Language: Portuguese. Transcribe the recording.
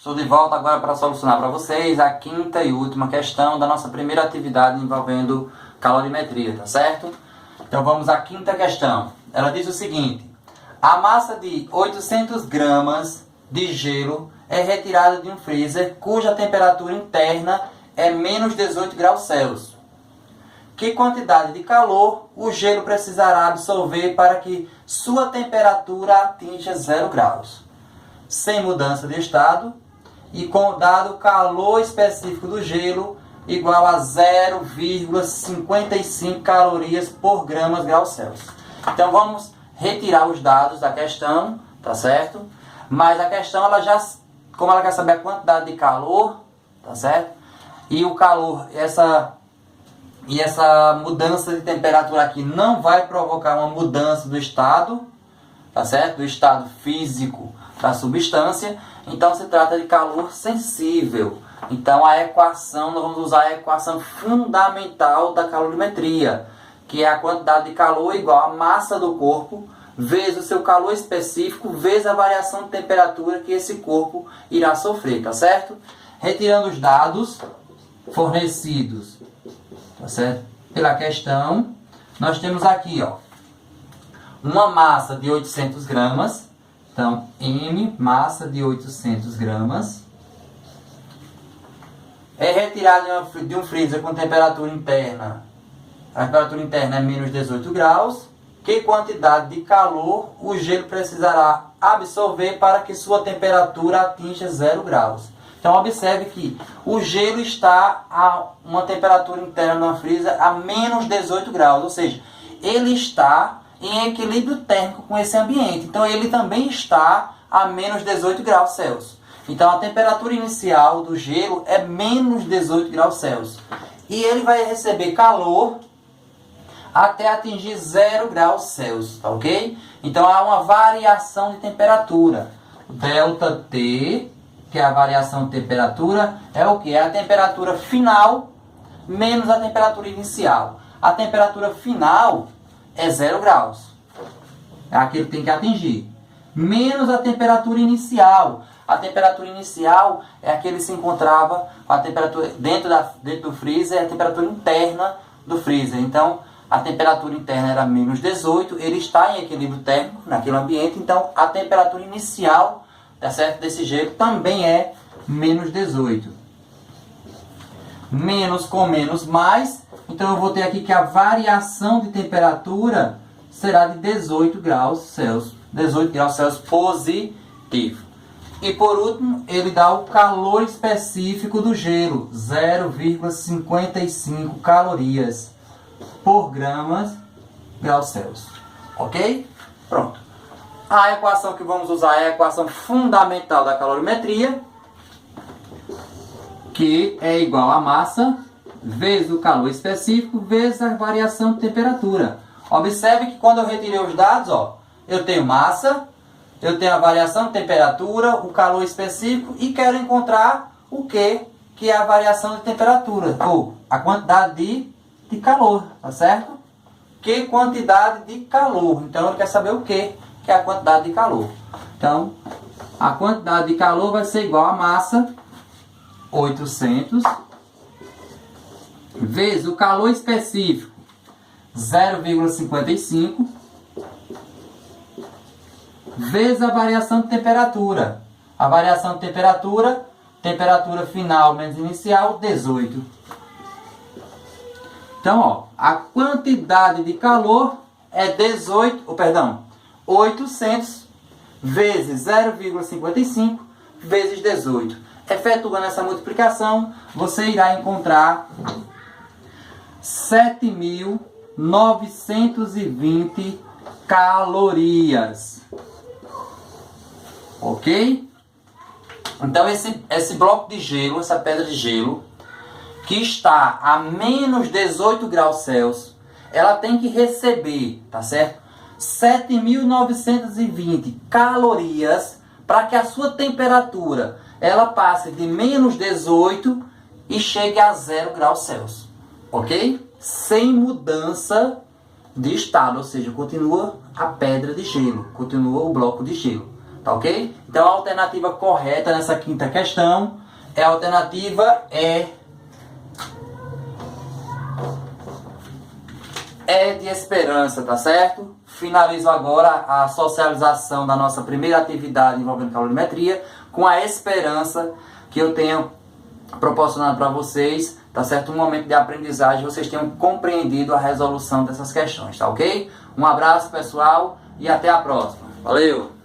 Estou de volta agora para solucionar para vocês a quinta e última questão da nossa primeira atividade envolvendo calorimetria, tá certo? Então vamos à quinta questão. Ela diz o seguinte: a massa de 800 gramas de gelo é retirada de um freezer cuja temperatura interna é menos 18 graus Celsius. Que quantidade de calor o gelo precisará absorver para que sua temperatura atinja 0 graus, sem mudança de estado, e com o dado calor específico do gelo igual a 0,55 calorias por gramas graus Celsius. Então vamos retirar os dados da questão, tá certo? Mas a questão, como ela quer saber a quantidade de calor, tá certo? E o calor, essa mudança de temperatura aqui não vai provocar uma mudança do estado, tá certo? Do estado físico da substância. Então se trata de calor sensível. Então a equação, nós vamos usar a equação fundamental da calorimetria, que é a quantidade de calor igual a massa do corpo vezes o seu calor específico vezes a variação de temperatura que esse corpo irá sofrer, tá certo? Retirando os dados fornecidos, tá certo, pela questão, nós temos aqui, ó, uma massa de 800 gramas. Então, M, massa de 800 gramas, é retirada de um freezer com temperatura interna. A temperatura interna é menos 18 graus. Que quantidade de calor o gelo precisará absorver para que sua temperatura atinja 0 graus? Então, observe que o gelo está a uma temperatura interna no freezer a menos 18 graus. Ou seja, ele está em equilíbrio térmico com esse ambiente. Então, ele também está a menos 18 graus Celsius. Então, a temperatura inicial do gelo é menos 18 graus Celsius. E ele vai receber calor até atingir 0 graus Celsius, tá ok? Então, há uma variação de temperatura. Delta T, que é a variação de temperatura, é o que? É a temperatura final menos a temperatura inicial. A temperatura final é 0 graus. É aquilo que tem que atingir. Menos a temperatura inicial. A temperatura inicial é aquele que se encontrava a temperatura dentro do freezer, é a temperatura interna do freezer. Então, a temperatura interna era menos 18, ele está em equilíbrio térmico naquele ambiente, então a temperatura inicial, tá certo, desse gelo também é menos 18. Menos com menos mais. Então eu vou ter aqui que a variação de temperatura será de 18 graus Celsius. 18 graus Celsius positivo. E por último, ele dá o calor específico do gelo. 0,55 calorias por gramas graus Celsius. Ok? Pronto. A equação que vamos usar é a equação fundamental da calorimetria, que é igual a massa vezes o calor específico vezes a variação de temperatura. Observe que quando eu retirei os dados, ó, eu tenho massa, eu tenho a variação de temperatura, o calor específico e quero encontrar o que é a variação de temperatura, ou a quantidade de calor, tá certo? Que quantidade de calor? Então ele quer saber o que é a quantidade de calor. Então, a quantidade de calor vai ser igual a massa 800 vezes o calor específico 0,55 vezes a variação de temperatura. A variação de temperatura, temperatura final menos inicial, 18. Então, ó, a quantidade de calor é 800 vezes 0,55 vezes 18. Efetuando essa multiplicação, você irá encontrar 7.920 calorias. Ok? Então esse bloco de gelo, essa pedra de gelo, que está a menos 18 graus Celsius, ela tem que receber, tá certo? 7.920 calorias para que a sua temperatura ela passe de menos 18 e chegue a 0 graus Celsius. Ok? Sem mudança de estado, ou seja, continua a pedra de gelo, continua o bloco de gelo. tá ok? Então a alternativa correta nessa quinta questão é a alternativa E de esperança, tá certo? Finalizo agora a socialização da nossa primeira atividade envolvendo calorimetria com a esperança que eu tenho proporcionado para vocês, tá certo? Um momento de aprendizagem, vocês tenham compreendido a resolução dessas questões, tá ok? Um abraço, pessoal, e até a próxima. Valeu!